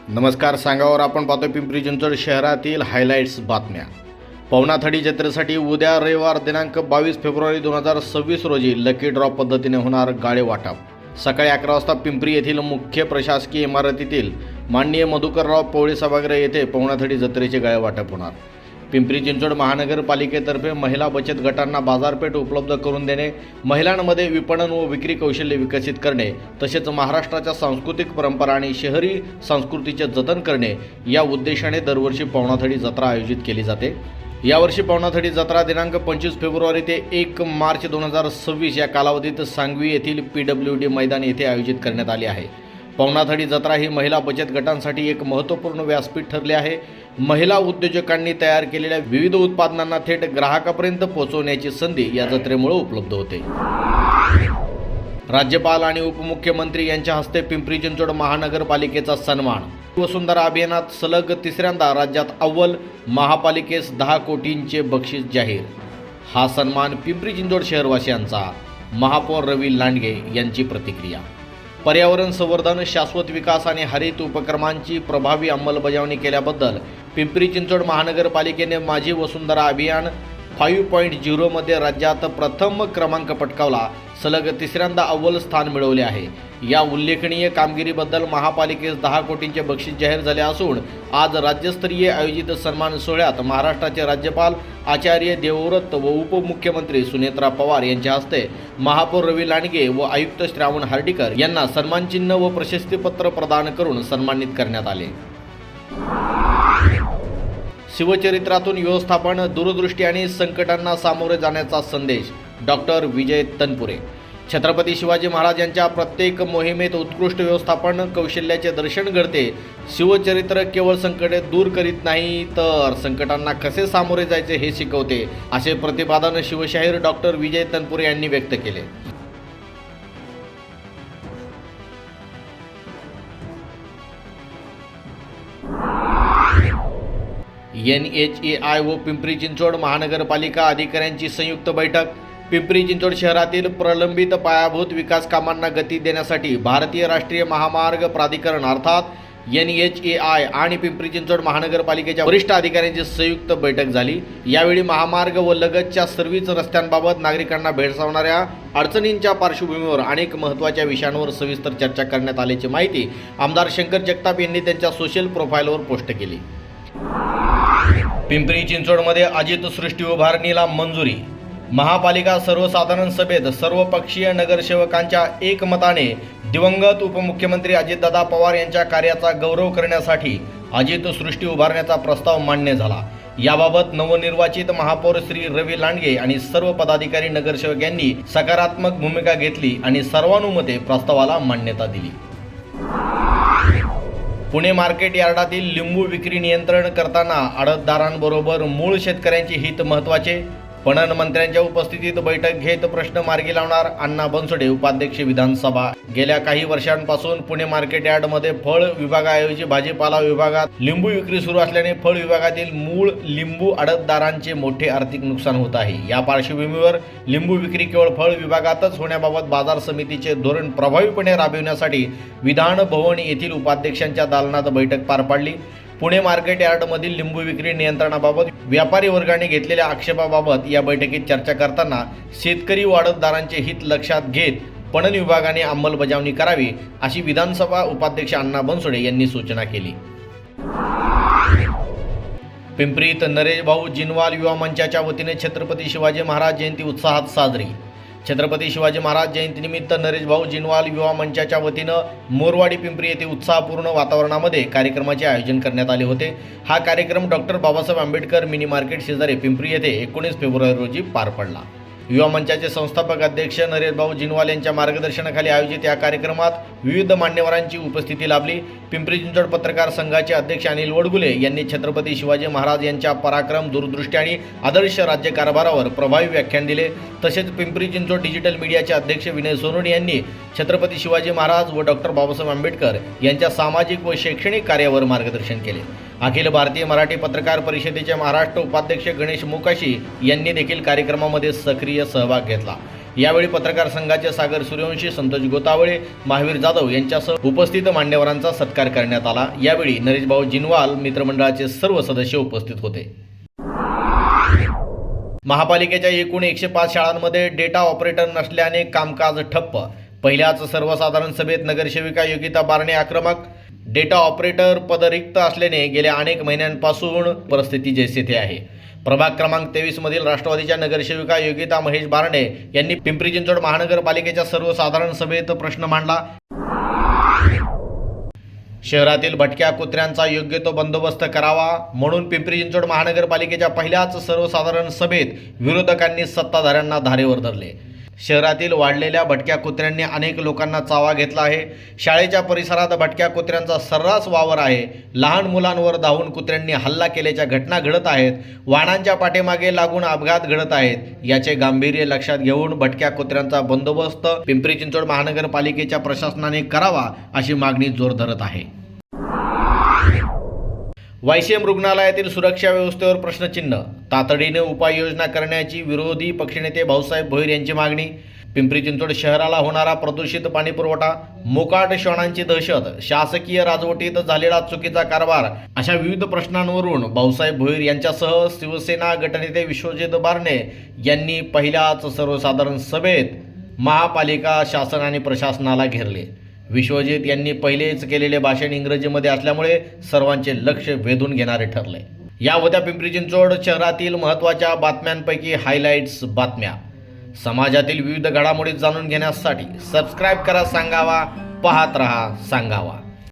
नमस्कार. सांगावर आपण पाहतोय पिंपरी चिंचवड शहरातील हायलाइट्स बातम्या. पवनाथडी जत्रेसाठी उद्या रविवार दिनांक 22 फेब्रुवारी 2026 रोजी लकी ड्रॉ पद्धतीने होणार गाळे वाटप. सकाळी 11 वाजता पिंपरी येथील मुख्य प्रशासकीय इमारतीतील माननीय मधुकरराव पोळे सभागृह येथे पवनाथडी जत्रेचे गाळे वाटप होणार. पिंपरी चिंचवड महानगरपालिकेतर्फे महिला बचत गटांना बाजारपेठ उपलब्ध करून देणे, महिलांमध्ये विपणन व विक्री कौशल्य विकसित करणे, तसेच महाराष्ट्राच्या सांस्कृतिक परंपरा आणि शहरी संस्कृतीचे जतन करणे या उद्देशाने दरवर्षी पवनाथडी जत्रा आयोजित केली जाते. यावर्षी पवनाथडी जत्रा दिनांक 25 फेब्रुवारी ते 1 मार्च 2026 या कालावधीत सांगवी येथील PWD मैदान येथे आयोजित करण्यात आली आहे. पवनाथडी जत्रा ही महिला बचत गटांसाठी एक महत्त्वपूर्ण व्यासपीठ ठरले आहे. महिला उद्योजकांनी तयार केलेल्या विविध उत्पादनांना थेट ग्राहकापर्यंत पोहोचवण्याची संधी या जत्रेमुळे उपलब्ध होते. राज्यपाल आणि उपमुख्यमंत्री यांच्या हस्ते पिंपरी चिंचवड महानगरपालिकेचा सन्मान. वसुंधरा अभियानात सलग तिसऱ्यांदा राज्यात अव्वल, महापालिकेस 10 कोटींचे बक्षीस जाहीर. हा सन्मान पिंपरी चिंचवड शहरवासियांचा. महापौर रवी लांडगे यांची प्रतिक्रिया. पर्यावरण संवर्धन, शाश्वत विकास आणि हरित उपक्रमांची प्रभावी अंमलबजावणी केल्याबद्दल पिंपरी चिंचवड महानगरपालिकेने माझी वसुंधरा अभियान 5.0 मध्ये राज्यात प्रथम क्रमांक पटकावला. सलग तिसऱ्यांदा अव्वल स्थान मिळवले आहे. या उल्लेखनीय कामगिरीबद्दल महापालिकेस 10 कोटींचे बक्षीस जाहीर झाले असून आज राज्यस्तरीय आयोजित सन्मान सोहळ्यात महाराष्ट्राचे राज्यपाल आचार्य देवव्रत व उपमुख्यमंत्री सुनेत्रा पवार यांच्या हस्ते महापौर रवी लांडगे व आयुक्त श्रावण हर्डीकर यांना सन्मानचिन्ह व प्रशस्तीपत्र प्रदान करून सन्मानित करण्यात आले. शिवचरित्रातून व्यवस्थापन, दूरदृष्टी आणि संकटांना सामोरे जाण्याचा संदेश. डॉक्टर विजय तनपुरे. छत्रपती शिवाजी महाराज यांच्या प्रत्येक मोहिमेत उत्कृष्ट व्यवस्थापन कौशल्याचे दर्शन घडते. शिवचरित्र केवळ संकटे दूर करीत नाही तर संकटांना कसे सामोरे जायचे हे शिकवते, असे प्रतिपादन शिवशाहीर डॉक्टर विजय तनपुरे यांनी व्यक्त केले. NHAI व पिंपरी चिंचवड महानगरपालिका अधिकाऱ्यांची संयुक्त बैठक. पिंपरी चिंचवड शहरातील प्रलंबित पायाभूत विकास कामांना गती देण्यासाठी भारतीय राष्ट्रीय महामार्ग प्राधिकरण अर्थात NHAI आणि पिंपरी चिंचवड महानगरपालिकेच्या वरिष्ठ अधिकाऱ्यांची संयुक्त बैठक झाली. यावेळी महामार्ग व लगतच्या सर्वच रस्त्यांबाबत नागरिकांना भेडसावणाऱ्या अडचणींच्या पार्श्वभूमीवर अनेक महत्त्वाच्या विषयांवर सविस्तर चर्चा करण्यात आल्याची माहिती आमदार शंकर जगताप यांनी त्यांच्या सोशल प्रोफाईलवर पोस्ट केली. पिंपरी चिंचवडमध्ये अजित सृष्टी उभारणीला मंजुरी. महापालिका सर्वसाधारण सभेत सर्वपक्षीय नगरसेवकांच्या एकमताने दिवंगत उपमुख्यमंत्री अजितदादा पवार यांच्या कार्याचा गौरव करण्यासाठी अजित सृष्टी उभारण्याचा प्रस्ताव मान्य झाला. याबाबत नवनिर्वाचित महापौर श्री रवी लांडगे आणि सर्व पदाधिकारी नगरसेवक यांनी सकारात्मक भूमिका घेतली आणि सर्वानुमते प्रस्तावाला मान्यता दिली. पुणे मार्केट यार्डातील लिंबू विक्री नियंत्रण करताना आडतदारांबरोबर मूळ शेतकऱ्यांचे हित महत्त्वाचे. पणन मंत्र्यांच्या उपस्थितीत बैठक घेत प्रश्न मार्गी लावणार अण्णा बनसोडे, उपाध्यक्ष विधानसभा. गेल्या काही वर्षांपासून पुणे मार्केट यार्डमध्ये फळ विभागाऐवजी भाजीपाला विभागात लिंबू विक्री सुरू असल्याने फळ विभागातील मूळ लिंबू आडतदारांचे मोठे आर्थिक नुकसान होत आहे. या पार्श्वभूमीवर लिंबू विक्री केवळ फळ विभागातच होण्याबाबत बाजार समितीचे धोरण प्रभावीपणे राबविण्यासाठी विधान भवन येथील उपाध्यक्षांच्या दालनात बैठक पार पाडली. पुणे मार्केट यार्डमधील लिंबू विक्री नियंत्रणाबाबत व्यापारी वर्गाने घेतलेल्या आक्षेपाबाबत या बैठकीत चर्चा करताना शेतकरी व आडतदारांचे हित लक्षात घेत पणन विभागाने अंमलबजावणी करावी अशी विधानसभा उपाध्यक्ष अण्णा बनसोडे यांनी सूचना केली. पिंपरीत नरेश भाऊ जिनवाल युवा मंचाच्या वतीने छत्रपती शिवाजी महाराज जयंती उत्साहात साजरी. छत्रपती शिवाजी महाराज जयंतीनिमित्त नरेश भाऊ जिनवाल युवा मंचाच्या वतीनं मोरवाडी पिंपरी येथे उत्साहपूर्ण वातावरणामध्ये कार्यक्रमाचे आयोजन करण्यात आले होते. हा कार्यक्रम doctor Babasaheb Ambedkar mini market शेजारी पिंपरी येथे 19 फेब्रुवारी रोजी पार पडला. युवा मंचाचे संस्थापक अध्यक्ष नरेश भाऊ जिनवाल यांच्या मार्गदर्शनाखाली आयोजित या कार्यक्रमात विविध मान्यवरांची उपस्थिती लाभली. पिंपरी चिंचवड पत्रकार संघाचे अध्यक्ष अनिल वडगुले यांनी छत्रपती शिवाजी महाराज यांच्या पराक्रम, दूरदृष्टी आणि आदर्श राज्यकारभारावर प्रभावी व्याख्यान दिले. तसेच पिंपरी चिंचवड डिजिटल मीडियाचे अध्यक्ष विनय सोनवणे यांनी छत्रपती शिवाजी महाराज व डॉक्टर बाबासाहेब आंबेडकर यांच्या सामाजिक व शैक्षणिक कार्यावर मार्गदर्शन केले. अखिल भारतीय मराठी पत्रकार परिषदेचे महाराष्ट्र उपाध्यक्ष गणेश मोकाशी यांनी देखील कार्यक्रमामध्ये सक्रिय सहभाग घेतला. यावेळी पत्रकार संघाचे सागर सूर्यवंशी, संतोष गोतावळे, महावीर जाधव यांच्यासह उपस्थित मान्यवरांचा सत्कार करण्यात आला। यावेळी नरेशभाऊ जिनवाल मित्रमंडळाचे सर्व सदस्य उपस्थित होते। महापालिकेच्या एकूण 105 शाळांमध्ये डेटा ऑपरेटर नसल्याने कामकाज ठप्प। पहिल्याच सर्वसाधारण सभेत नगरसेविका योगिता बारणे आक्रमक। डेटा ऑपरेटर पद रिक्त असल्याने गेल्या अनेक महिन्यांपासून परिस्थिती जैसे थे आहे। प्रभाग क्रमांक 23 मधील राष्ट्रवादीच्या नगरसेविका योगिता महेश बारणे यांनी पिंपरी चिंचवड महानगरपालिकेच्या सर्वसाधारण सभेत प्रश्न मांडला। शहरातील भटक्या कुत्र्यांचा योग्य तो बंदोबस्त करावा म्हणून पिंपरी चिंचवड महानगरपालिकेच्या पहिल्याच सर्वसाधारण सभेत विरोधकांनी सत्ताधाऱ्यांना धारेवर धरले। शहरातील वाढलेल्या भटक्या कुत्र्यांनी अनेक लोकांना चावा घेतला आहे। शाळेच्या परिसरात भटक्या कुत्र्यांचा सर्रास वावर आहे। लहान मुलांवर धावून कुत्र्यांनी हल्ला केल्याच्या घटना घडत आहेत। वाहनांच्या पाठीमागे लागून अपघात घडत आहेत। याचे गांभीर्य लक्षात घेऊन भटक्या कुत्र्यांचा बंदोबस्त पिंपरी चिंचवड महानगरपालिकेच्या प्रशासनाने करावा अशी मागणी जोर धरत आहे। वायसीएम रुग्णालयातील सुरक्षा व्यवस्थेवर प्रश्नचिन्ह, तातडीने उपाययोजना करण्याची विरोधी पक्षनेते भाऊसाहेब भोईर यांची मागणी। पिंपरी चिंचवड शहराला होणारा प्रदूषित पाणीपुरवठा, मोकाट श्वानांची दहशत, शासकीय राजवटीत झालेला चुकीचा कारभार अशा विविध प्रश्नांवरून भाऊसाहेब भोईर यांच्यासह शिवसेना गटनेते विश्वजित बारणे यांनी पहिल्याच सर्वसाधारण सभेत महापालिका शासन आणि प्रशासनाला घेरले। विश्वजित यांनी पहिलेच केलेले भाषण इंग्रजीमध्ये असल्यामुळे सर्वांचे लक्ष वेधून घेणारे ठरले। या होत्या पिंपरी चिंचवड शहरातील महत्त्वाच्या बातम्यांपैकी हायलाइट्स बातम्या। समाजातील विविध घडामोडी जाणून घेण्यासाठी सबस्क्राईब करा सांगावा, पाहत रहा सांगावा।